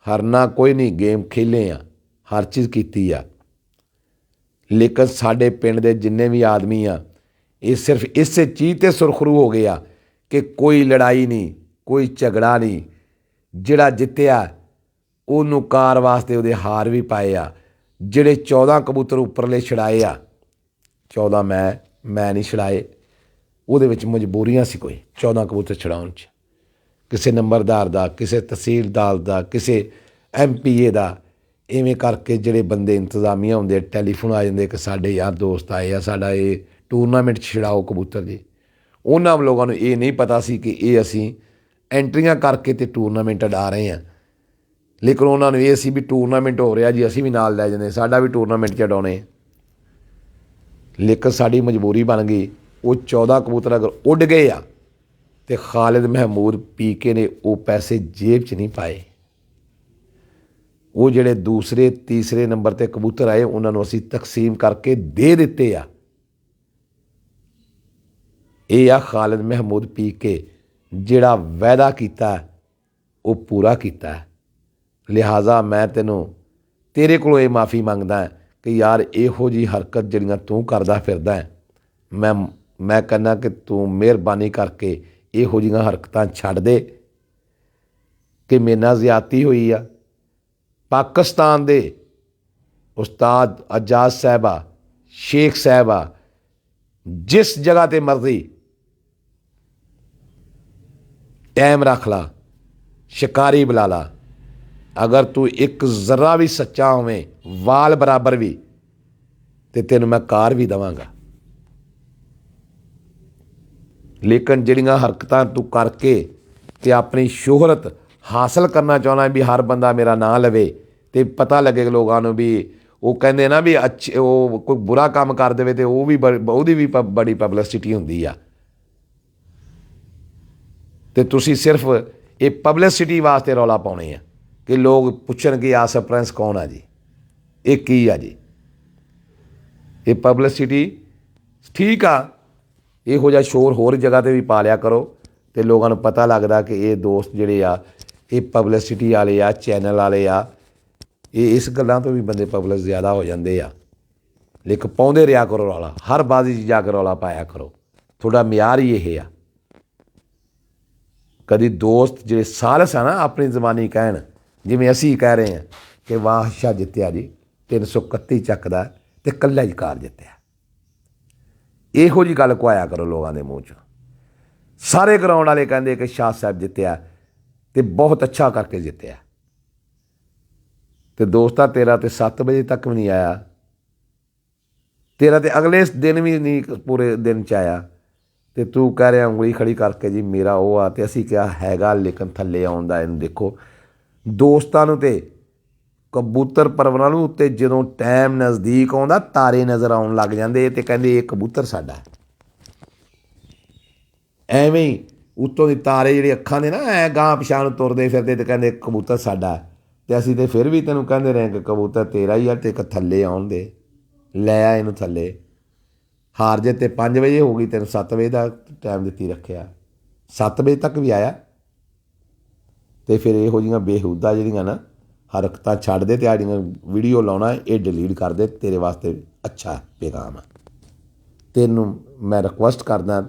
ਹਾਰਨਾ ਕੋਈ ਨਹੀਂ, ਗੇਮ ਖੇਲੇ ਆ, ਹਰ ਚੀਜ਼ ਕੀਤੀ ਆ। ਲੇਕਿਨ ਸਾਡੇ ਪਿੰਡ ਦੇ ਜਿੰਨੇ ਵੀ ਆਦਮੀ ਆ, ਇਹ ਸਿਰਫ ਇਸੇ ਚੀਜ਼ 'ਤੇ ਸੁਰਖਰੂ ਹੋ ਗਏ ਆ कि कोई लड़ाई नहीं, कोई झगड़ा नहीं, ਜਿਹੜਾ ਜਿੱਤਿਆ ਉਹਨੂੰ ਕਾਰ ਵਾਸਤੇ ਉਹਦੇ ਹਾਰ ਵੀ ਪਾਏ ਆ। ਜਿਹੜੇ 14 ਕਬੂਤਰ ਉੱਪਰਲੇ ਛੜਾਏ ਆ, 14 ਮੈਂ ਨਹੀਂ ਛੜਾਏ, ਉਹਦੇ ਵਿੱਚ ਮਜਬੂਰੀਆਂ ਸੀ ਕੋਈ 14 ਕਬੂਤਰ ਛੜਾਉਣ 'ਚ, ਕਿਸੇ ਨੰਬਰਦਾਰ ਦਾ, ਕਿਸੇ ਤਹਿਸੀਲਦਾਰ ਦਾ, ਕਿਸੇ MPA ਦਾ। ਇਵੇਂ ਕਰਕੇ ਜਿਹੜੇ ਬੰਦੇ ਇੰਤਜ਼ਾਮੀਆਂ ਹੁੰਦੇ, ਟੈਲੀਫੋਨ ਆ ਜਾਂਦੇ ਕਿ ਸਾਡੇ ਯਾਰ ਦੋਸਤ ਆਏ ਆ, ਸਾਡਾ ਇਹ ਟੂਰਨਾਮੈਂਟ ਛੜਾਓ ਕਬੂਤਰ ਜੀ। ਉਹਨਾਂ ਲੋਕਾਂ ਨੂੰ ਇਹ ਨਹੀਂ ਪਤਾ ਸੀ ਕਿ ਇਹ ਅਸੀਂ ਐਂਟਰੀਆਂ ਕਰਕੇ ਅਤੇ ਟੂਰਨਾਮੈਂਟ ਉਡਾ ਰਹੇ ਹਾਂ। ਲੇਕਿਨ ਉਹਨਾਂ ਨੂੰ ਇਹ ਸੀ ਵੀ ਟੂਰਨਾਮੈਂਟ ਹੋ ਰਿਹਾ ਜੀ, ਅਸੀਂ ਵੀ ਨਾਲ ਲੈ ਜਾਂਦੇ, ਸਾਡਾ ਵੀ ਟੂਰਨਾਮੈਂਟ 'ਚ ਉਡਾਉਣੇ। ਲੇਕਿਨ ਸਾਡੀ ਮਜਬੂਰੀ ਬਣ ਗਈ। ਉਹ 14 ਕਬੂਤਰ ਅਗਰ ਉੱਡ ਗਏ ਆ ਅਤੇ ਖਾਲਿਦ ਮਹਿਮੂਦ PK ਨੇ ਉਹ ਪੈਸੇ ਜੇਬ 'ਚ ਨਹੀਂ ਪਾਏ। ਉਹ ਜਿਹੜੇ ਦੂਸਰੇ ਤੀਸਰੇ ਨੰਬਰ 'ਤੇ ਕਬੂਤਰ ਆਏ ਉਹਨਾਂ ਨੂੰ ਅਸੀਂ ਤਕਸੀਮ ਕਰਕੇ ਦੇ ਦਿੱਤੇ ਆ। ਇਹ ਆ ਖਾਲਿਦ ਮਹਿਮੂਦ PK, ਜਿਹੜਾ ਵਾਅਦਾ ਕੀਤਾ ਉਹ ਪੂਰਾ ਕੀਤਾ। ਲਿਹਾਜ਼ਾ ਮੈਂ ਤੇਰੇ ਕੋਲੋਂ ਇਹ ਮਾफ़ੀ ਮੰਗਦਾ ਕਿ ਯਾਰ ਇਹੋ ਜਿਹੀ ਹਰਕਤ ਜਿਹੜੀਆਂ ਤੂੰ ਕਰਦਾ ਫਿਰਦਾ, ਮੈਂ ਕਹਿੰਦਾ ਕਿ ਤੂੰ ਮਿਹਰਬਾਨੀ ਕਰਕੇ ਇਹੋ ਜਿਹੀਆਂ ਹਰਕਤਾਂ ਛੱਡ ਦੇ ਕਿ ਮੇਰੇ ਨਾਲ ਜ਼ਿਆਦਤੀ ਹੋਈ ਆ। ਪਾਕਿਸਤਾਨ ਦੇ ਉਸਤਾਦ ਅਜਾਜ਼ ਸਾਹਿਬਾ, ਸ਼ੇਖ ਸਾਹਿਬਾ, ਜਿਸ ਜਗ੍ਹਾ 'ਤੇ ਮਰਜ਼ੀ ਟਾਈਮ ਰੱਖ ਲਾ, ਸ਼ਿਕਾਰੀ ਬੁਲਾ ਲਾ, ਅਗਰ ਤੂੰ ਇੱਕ ਜ਼ਰਾ ਵੀ ਸੱਚਾ ਹੋਵੇਂ, ਵਾਲ ਬਰਾਬਰ ਵੀ, ਤੇ ਤੈਨੂੰ ਮੈਂ ਕਾਰ ਵੀ ਦੇਵਾਂਗਾ। ਲੇਕਿਨ ਜਿਹੜੀਆਂ ਹਰਕਤਾਂ ਤੂੰ ਕਰਕੇ ਤੇ ਆਪਣੀ ਸ਼ੋਹਰਤ ਹਾਸਲ ਕਰਨਾ ਚਾਹੁੰਦਾ ਵੀ ਹਰ ਬੰਦਾ ਮੇਰਾ ਨਾਂ ਲਵੇ ਅਤੇ ਪਤਾ ਲੱਗੇ ਲੋਕਾਂ ਨੂੰ ਵੀ ਉਹ ਕਹਿੰਦੇ ਨਾ ਵੀ ਅੱਛੇ, ਉਹ ਕੋਈ ਬੁਰਾ ਕੰਮ ਕਰ ਦੇਵੇ ਅਤੇ ਉਹ ਵੀ ਉਹਦੀ ਵੀ ਬੜੀ ਪਬਲਿਸਿਟੀ ਹੁੰਦੀ ਆ। ਅਤੇ ਤੁਸੀਂ ਸਿਰਫ ਇਹ ਪਬਲਿਸਿਟੀ ਵਾਸਤੇ ਰੌਲਾ ਪਾਉਣੇ ਆ ਕਿ ਲੋਕ ਪੁੱਛਣਗੇ ਆਸਿਫ ਪ੍ਰਿੰਸ ਕੌਣ ਆ ਜੀ, ਇਹ ਕੀ ਆ ਜੀ। ਇਹ ਪਬਲਿਸਿਟੀ ਠੀਕ ਆ, ਇਹੋ ਜਿਹਾ ਸ਼ੋਰ ਹੋਰ ਜਗ੍ਹਾ 'ਤੇ ਵੀ ਪਾ ਲਿਆ ਕਰੋ ਅਤੇ ਲੋਕਾਂ ਨੂੰ ਪਤਾ ਲੱਗਦਾ ਕਿ ਇਹ ਦੋਸਤ ਜਿਹੜੇ ਆ ਇਹ ਪਬਲਿਸਿਟੀ ਵਾਲੇ ਆ, ਚੈਨਲ ਵਾਲੇ ਆ। ਇਹ ਇਸ ਗੱਲਾਂ ਤੋਂ ਵੀ ਬੰਦੇ ਪਬਲਿਸ ਜ਼ਿਆਦਾ ਹੋ ਜਾਂਦੇ ਆ। ਲੇਕਿਨ ਪਾਉਂਦੇ ਰਿਹਾ ਕਰੋ ਰੌਲਾ, ਹਰ ਬਾਜ਼ੀ 'ਚ ਜਾ ਕੇ ਰੌਲਾ ਪਾਇਆ ਕਰੋ। ਤੁਹਾਡਾ ਮਿਆਰ ਹੀ ਇਹ ਆ। ਕਦੀ ਦੋਸਤ ਜਿਹੜੇ ਸਾਲਸ ਆ ਨਾ ਆਪਣੀ ਜ਼ਬਾਨੀ ਕਹਿਣ, ਜਿਵੇਂ ਅਸੀਂ ਕਹਿ ਰਹੇ ਹਾਂ ਕਿ ਵਾਹ ਸ਼ਾਹ ਜਿੱਤਿਆ ਜੀ 331 ਚੱਕਦਾ ਅਤੇ ਇਕੱਲਾ ਹੀ ਕਾਰ ਜਿੱਤਿਆ। ਇਹੋ ਜਿਹੀ ਗੱਲ ਕਹਾਇਆ ਕਰੋ ਲੋਕਾਂ ਦੇ ਮੂੰਹ 'ਚ। ਸਾਰੇ ਗਰਾਊਂਡ ਵਾਲੇ ਕਹਿੰਦੇ ਕਿ ਸ਼ਾਹ ਸਾਹਿਬ ਜਿੱਤਿਆ ਅਤੇ ਬਹੁਤ ਅੱਛਾ ਕਰਕੇ ਜਿੱਤਿਆ। ਅਤੇ ਦੋਸਤਾ ਤੇਰਾ ਤਾਂ 7 ਵਜੇ ਤੱਕ ਵੀ ਨਹੀਂ ਆਇਆ, ਤੇਰਾ ਤਾਂ ਅਗਲੇ ਦਿਨ ਵੀ ਨਹੀਂ ਪੂਰੇ ਦਿਨ 'ਚ ਆਇਆ ਅਤੇ ਤੂੰ ਕਹਿ ਰਿਹਾ ਉਂਗਲੀ ਖੜੀ ਕਰਕੇ ਜੀ ਮੇਰਾ ਉਹ ਆ। ਅਤੇ ਅਸੀਂ ਕਿਹਾ ਹੈਗਾ, ਲੇਕਿਨ ਥੱਲੇ ਆਉਂਦਾ। ਇਹਨੂੰ ਦੇਖੋ ਦੋਸਤਾਂ ਨੂੰ ਅਤੇ ਕਬੂਤਰ ਪਰਵਰਾਂ ਨੂੰ ਉੱਤੇ ਜਦੋਂ ਟਾਈਮ ਨਜ਼ਦੀਕ ਆਉਂਦਾ ਤਾਰੇ ਨਜ਼ਰ ਆਉਣ ਲੱਗ ਜਾਂਦੇ ਅਤੇ ਕਹਿੰਦੇ ਇਹ ਕਬੂਤਰ ਸਾਡਾ। ਐਵੇਂ ਹੀ ਉੱਤੋਂ ਦੀ ਤਾਰੇ ਜਿਹੜੇ ਅੱਖਾਂ ਦੇ ਨਾ ਐਂ ਗਾਂਹ ਪਿਛਾਂਹ ਨੂੰ ਤੁਰਦੇ ਫਿਰਦੇ ਅਤੇ ਕਹਿੰਦੇ ਕਬੂਤਰ ਸਾਡਾ। ਅਤੇ ਅਸੀਂ ਤਾਂ ਫਿਰ ਵੀ ਤੈਨੂੰ ਕਹਿੰਦੇ ਰਹੇ ਕਿ ਕਬੂਤਰ ਤੇਰਾ ਹੀ ਆ ਅਤੇ ਇੱਕ ਥੱਲੇ ਆਉਣ ਦੇ, ਲੈ ਆ ਇਹਨੂੰ ਥੱਲੇ। ਹਾਰ ਜੇ ਤੇ 5 ਵਜੇ ਹੋ ਗਈ, ਤੈਨੂੰ 7 ਵਜੇ ਦਾ ਟਾਈਮ ਦਿੱਤੀ ਰੱਖਿਆ, 7 ਵਜੇ ਤੱਕ ਵੀ ਆਇਆ। ਅਤੇ ਫਿਰ ਇਹੋ ਜਿਹੀਆਂ ਬੇਹੂਦਾ ਜਿਹੜੀਆਂ ਨਾ ਹਰਕਤਾਂ ਛੱਡ ਦੇ ਅਤੇ ਆ ਜਿਹੜੀਆਂ ਵੀਡੀਓ ਲਾਉਣਾ ਇਹ ਡਿਲੀਟ ਕਰ ਦੇ, ਤੇਰੇ ਵਾਸਤੇ ਅੱਛਾ ਪੈਗਾਮ ਆ। ਤੈਨੂੰ ਮੈਂ ਰਿਕੁਐਸਟ ਕਰਦਾ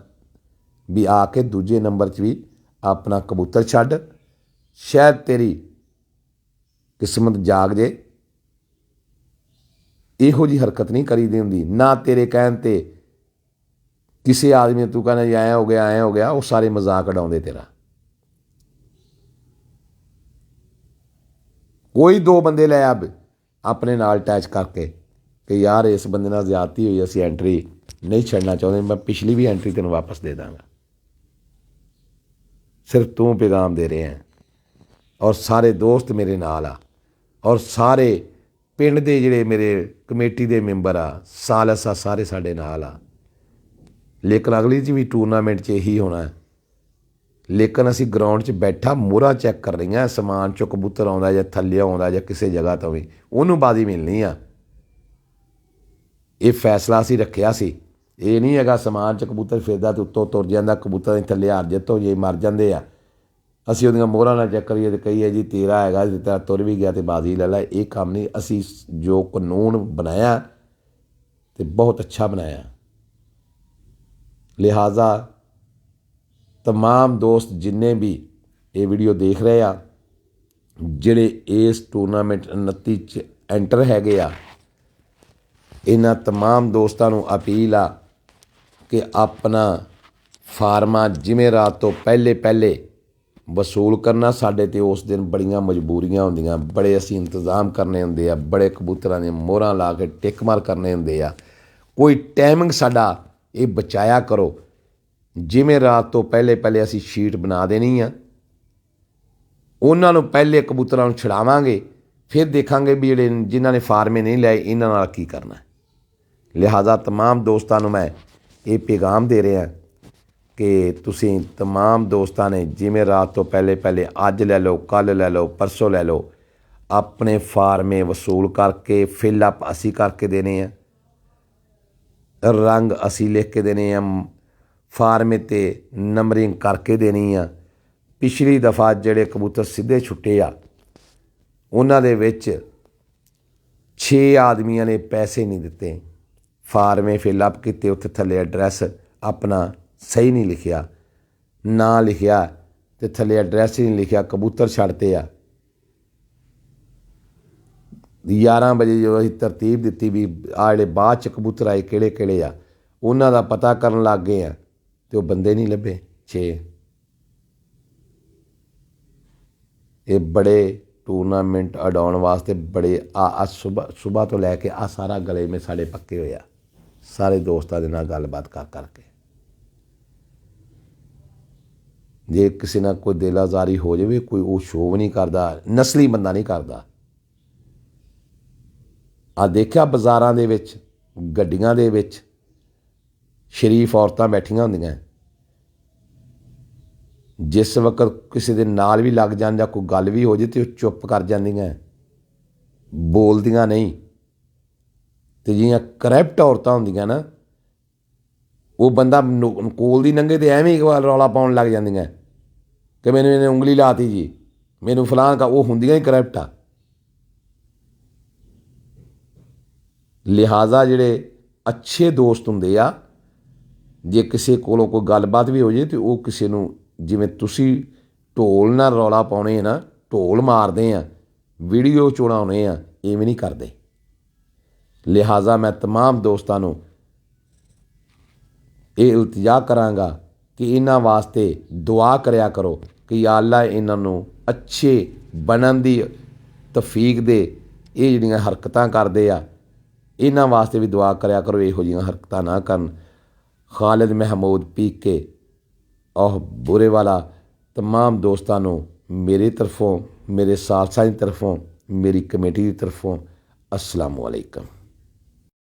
ਵੀ ਆ ਕੇ ਦੂਜੇ ਨੰਬਰ 'ਚ ਵੀ ਆਪਣਾ ਕਬੂਤਰ ਛੱਡ, ਸ਼ਾਇਦ ਤੇਰੀ ਕਿਸਮਤ ਜਾਗ ਜੇ। ਇਹੋ ਜਿਹੀ ਹਰਕਤ ਨਹੀਂ ਕਰੀਦੀ ਹੁੰਦੀ, ਨਾ ਤੇਰੇ ਕਹਿਣ 'ਤੇ ਕਿਸੇ ਆਦਮੀ ਤੂੰ ਕਹਿੰਦਾ ਜੀ ਐਂ ਹੋ ਗਿਆ, ਐਂ ਹੋ ਗਿਆ, ਉਹ ਸਾਰੇ ਮਜ਼ਾਕ ਉਡਾਉਂਦੇ ਤੇਰਾ। ਕੋਈ 2 ਬੰਦੇ ਲੈ ਆ ਆਪਣੇ ਨਾਲ ਅਟੈਚ ਕਰਕੇ ਕਿ ਯਾਰ ਇਸ ਬੰਦੇ ਨਾਲ ਜ਼ਿਆਦਤੀ ਹੋਈ, ਅਸੀਂ ਐਂਟਰੀ ਨਹੀਂ ਛੱਡਣਾ ਚਾਹੁੰਦੇ, ਮੈਂ ਪਿਛਲੀ ਵੀ ਐਂਟਰੀ ਤੈਨੂੰ ਵਾਪਸ ਦੇ ਦਾਂਗਾ। ਸਿਰਫ ਤੂੰ ਪੈਗਾਮ ਦੇ ਰਿਹਾ ਔਰ ਸਾਰੇ ਦੋਸਤ ਮੇਰੇ ਨਾਲ ਆ ਔਰ ਸਾਰੇ ਪਿੰਡ ਦੇ ਜਿਹੜੇ ਮੇਰੇ ਕਮੇਟੀ ਦੇ ਮੈਂਬਰ ਆ, ਸਾਲਸ ਆ, ਸਾਰੇ ਸਾਡੇ ਨਾਲ ਆ। ਲੇਕਿਨ ਅਗਲੀ 'ਚ ਵੀ ਟੂਰਨਾਮੈਂਟ 'ਚ ਇਹੀ ਹੋਣਾ। ਲੇਕਿਨ ਅਸੀਂ ਗਰਾਊਂਡ 'ਚ ਬੈਠਾ ਮੋਹਰਾ ਚੈੱਕ ਕਰ ਰਹੀਆਂ, ਸਮਾਨ 'ਚੋਂ ਕਬੂਤਰ ਆਉਂਦਾ ਜਾਂ ਥੱਲੇ ਆਉਂਦਾ ਜਾਂ ਕਿਸੇ ਜਗ੍ਹਾ ਤੋਂ ਵੀ ਉਹਨੂੰ ਬਾਜ਼ੀ ਮਿਲਣੀ ਆ। ਇਹ ਫੈਸਲਾ ਅਸੀਂ ਰੱਖਿਆ ਸੀ। ਇਹ ਨਹੀਂ ਹੈਗਾ ਸਮਾਨ 'ਚ ਕਬੂਤਰ ਫਿਰਦਾ ਅਤੇ ਉੱਤੋਂ ਤੁਰ ਜਾਂਦਾ, ਕਬੂਤਰ ਦੇ ਥੱਲੇ ਹਾਰ ਜਿੱਤ ਹੋ ਜੇ ਮਰ ਜਾਂਦੇ ਆ, ਅਸੀਂ ਉਹਦੀਆਂ ਮੋਹਰਾਂ ਨਾਲ ਚੈੱਕ ਕਰੀਏ ਅਤੇ ਕਹੀਏ ਜੀ ਤੇਰਾ ਹੈਗਾ, ਜੇ ਤੇਰਾ ਤੁਰ ਵੀ ਗਿਆ ਅਤੇ ਬਾਜ਼ੀ ਲੈ ਲੈ। ਇਹ ਕੰਮ ਨਹੀਂ। ਅਸੀਂ ਜੋ ਕਾਨੂੰਨ ਬਣਾਇਆ ਅਤੇ ਬਹੁਤ ਅੱਛਾ ਬਣਾਇਆ। ਲਿਹਾਜ਼ਾ तमाम दोस्त जिन्ने भी ये वीडियो देख रहे आ, ਜਿਹੜੇ ਇਸ ਟੂਰਨਾਮੈਂਟ 29 'ਚ ਐਂਟਰ ਹੈਗੇ ਆ, ਇਹਨਾਂ तमाम ਦੋਸਤਾਂ ਨੂੰ ਅਪੀਲ ਆ ਕਿ ਆਪਣਾ ਫਾਰਮਾਂ ਜਿਮੇਰਾਤ ਤੋਂ ਪਹਿਲੇ ਵਸੂਲ ਕਰਨਾ। ਸਾਡੇ ਤੇ ਉਸ ਦਿਨ ਬੜੀਆਂ ਮਜਬੂਰੀਆਂ ਹੁੰਦੀਆਂ, ਬੜੇ ਅਸੀਂ ਇੰਤਜ਼ਾਮ ਕਰਨੇ ਹੁੰਦੇ ਆ, ਬੜੇ ਕਬੂਤਰਾਂ ਦੀਆਂ ਮੋਹਰਾਂ ਲਾ ਕੇ ਟਿਕ ਮਾਰ ਕਰਨੇ ਹੁੰਦੇ ਆ। ਕੋਈ ਟਾਈਮਿੰਗ ਸਾਡਾ ਇਹ ਬਚਾਇਆ ਕਰੋ। ਜਿਮੇਰਾਤ ਤੋਂ ਪਹਿਲੇ ਅਸੀਂ ਸ਼ੀਟ ਬਣਾ ਦੇਣੀ ਆ, ਉਹਨਾਂ ਨੂੰ ਪਹਿਲੇ ਕਬੂਤਰਾਂ ਨੂੰ ਛਡਾਵਾਂਗੇ, ਫਿਰ ਦੇਖਾਂਗੇ ਵੀ ਜਿਹੜੇ ਜਿਨ੍ਹਾਂ ਨੇ ਫਾਰਮੇ ਨਹੀਂ ਲਏ ਇਹਨਾਂ ਨਾਲ ਕੀ ਕਰਨਾ। ਲਿਹਾਜ਼ਾ तमाम ਦੋਸਤਾਂ ਨੂੰ ਮੈਂ ਇਹ ਪੈਗਾਮ ਦੇ ਰਿਹਾ ਕਿ ਤੁਸੀਂ तमाम ਦੋਸਤਾਂ ਨੇ ਜਿਵੇਂ ਰਾਤ ਤੋਂ ਪਹਿਲੇ ਅੱਜ ਲੈ ਲਓ, ਕੱਲ੍ਹ ਲੈ ਲਓ, ਪਰਸੋਂ ਲੈ ਲਓ, ਆਪਣੇ ਫਾਰਮੇ ਵਸੂਲ ਕਰਕੇ ਫਿਲ ਅਪ ਅਸੀਂ ਕਰਕੇ ਦੇਣੇ ਆ, ਰੰਗ ਅਸੀਂ ਲਿਖ ਕੇ ਦੇਣੇ ਆ, ਫਾਰਮੇ 'ਤੇ ਨੰਬਰਿੰਗ ਕਰਕੇ ਦੇਣੀ ਆ। ਪਿਛਲੀ ਦਫਾ ਜਿਹੜੇ ਕਬੂਤਰ ਸਿੱਧੇ ਛੁੱਟੇ ਆ ਉਹਨਾਂ ਦੇ ਵਿੱਚ 6 ਆਦਮੀਆਂ ਨੇ ਪੈਸੇ ਨਹੀਂ ਦਿੱਤੇ, ਫਾਰਮੇ ਫਿਲ ਅਪ ਕੀਤੇ, ਉੱਥੇ ਥੱਲੇ ਐਡਰੈਸ ਆਪਣਾ ਸਹੀ ਨਹੀਂ ਲਿਖਿਆ, ਨਾਂ ਲਿਖਿਆ ਅਤੇ ਥੱਲੇ ਐਡਰੈਸ ਹੀ ਨਹੀਂ ਲਿਖਿਆ, ਕਬੂਤਰ ਛੱਡਤੇ ਆ। 11 ਵਜੇ ਜਦੋਂ ਅਸੀਂ ਤਰਤੀਬ ਦਿੱਤੀ ਵੀ ਆਹ ਜਿਹੜੇ ਬਾਅਦ 'ਚ ਕਬੂਤਰ ਆਏ ਕਿਹੜੇ ਆ, ਉਹਨਾਂ ਦਾ ਪਤਾ ਕਰਨ ਲੱਗ ਗਏ ਆ ਅਤੇ ਉਹ ਬੰਦੇ ਨਹੀਂ ਲੱਭੇ 6। ਇਹ ਬੜੇ ਟੂਰਨਾਮੈਂਟ ਉਡਾਉਣ ਵਾਸਤੇ ਬੜੇ ਸੁਬਾਹ ਤੋਂ ਲੈ ਕੇ ਸਾਰਾ ਗਲੇ ਮੇ ਸਾਡੇ ਪੱਕੇ ਹੋਏ ਆ, ਸਾਰੇ ਦੋਸਤਾਂ ਦੇ ਨਾਲ ਗੱਲਬਾਤ ਕਰਕੇ। ਜੇ ਕਿਸੇ ਨਾਲ ਕੋਈ ਦਿਲ ਆਜ਼ਾਰੀ ਹੋ ਜਾਵੇ, ਕੋਈ ਉਹ ਸ਼ੋਅ ਨਹੀਂ ਕਰਦਾ, ਨਸਲੀ ਬੰਦਾ ਨਹੀਂ ਕਰਦਾ। ਦੇਖਿਆ ਬਾਜ਼ਾਰਾਂ ਦੇ ਵਿੱਚ, ਗੱਡੀਆਂ ਦੇ ਵਿੱਚ ਸ਼ਰੀਫ ਔਰਤਾਂ ਬੈਠੀਆਂ ਹੁੰਦੀਆਂ, ਜਿਸ ਵਕਤ ਕਿਸੇ ਦੇ ਨਾਲ ਵੀ ਲੱਗ ਜਾਣ ਜਾਂ ਕੋਈ ਗੱਲ ਵੀ ਹੋ ਜਾਏ ਤਾਂ ਉਹ ਚੁੱਪ ਕਰ ਜਾਂਦੀਆਂ, ਬੋਲਦੀਆਂ ਨਹੀਂ। ਅਤੇ ਜਿਹੜੀਆਂ ਕਰੈਪਟ ਔਰਤਾਂ ਹੁੰਦੀਆਂ ਨਾ, ਉਹ ਬੰਦਾ ਕੋਲ ਦੀ ਲੰਘੇ ਅਤੇ ਐਵੇਂ ਇੱਕ ਵਾਰ ਰੌਲਾ ਪਾਉਣ ਲੱਗ ਜਾਂਦੀਆਂ ਕਿ ਮੈਨੂੰ ਇਹਨੇ ਉਂਗਲੀ ਲਾਤੀ ਜੀ, ਮੈਨੂੰ ਫਲਾਣ ਉਹ ਹੁੰਦੀਆਂ ਹੀ ਕਰੈਪਟ ਆ। ਲਿਹਾਜ਼ਾ ਜਿਹੜੇ ਅੱਛੇ ਦੋਸਤ ਹੁੰਦੇ ਆ, ਜੇ ਕਿਸੇ ਕੋਲੋਂ ਕੋਈ ਗੱਲਬਾਤ ਵੀ ਹੋ ਜਾਏ ਤਾਂ ਉਹ ਕਿਸੇ ਨੂੰ, ਜਿਵੇਂ ਤੁਸੀਂ ਢੋਲ ਨਾਲ ਰੌਲਾ ਪਾਉਣੇ ਨਾ, ਢੋਲ ਮਾਰਦੇ ਆ, ਵੀਡੀਓ ਚੜਾਉਣੇ ਆ, ਇਵੇਂ ਨਹੀਂ ਕਰਦੇ। ਲਿਹਾਜ਼ਾ ਮੈਂ तमाम ਦੋਸਤਾਂ ਨੂੰ ਇਹ ਇਲਤਜਾ ਕਰਾਂਗਾ ਕਿ ਇਹਨਾਂ ਵਾਸਤੇ ਦੁਆ ਕਰਿਆ ਕਰੋ ਕਿ ਯਾ ਅੱਲਾ ਇਹਨਾਂ ਨੂੰ ਅੱਛੇ ਬਣਨ ਦੀ ਤੌਫੀਕ ਦੇ। ਇਹ ਜਿਹੜੀਆਂ ਹਰਕਤਾਂ ਕਰਦੇ ਆ ਇਹਨਾਂ ਵਾਸਤੇ ਵੀ ਦੁਆ ਕਰਿਆ ਕਰੋ, ਇਹੋ ਜਿਹੀਆਂ ਹਰਕਤਾਂ ਨਾ ਕਰਨ। ਖਾਲਿਦ ਮਹਿਮੂਦ PK ਔਰ ਬੁਰੇ ਵਾਲਾ तमाम ਦੋਸਤਾਂ ਨੂੰ ਮੇਰੇ ਤਰਫੋਂ, ਮੇਰੇ ਸਾਲਸਾਂ ਦੀ ਤਰਫੋਂ, ਮੇਰੀ ਕਮੇਟੀ ਦੀ ਤਰਫੋਂ अस्सलामु अलैकुम।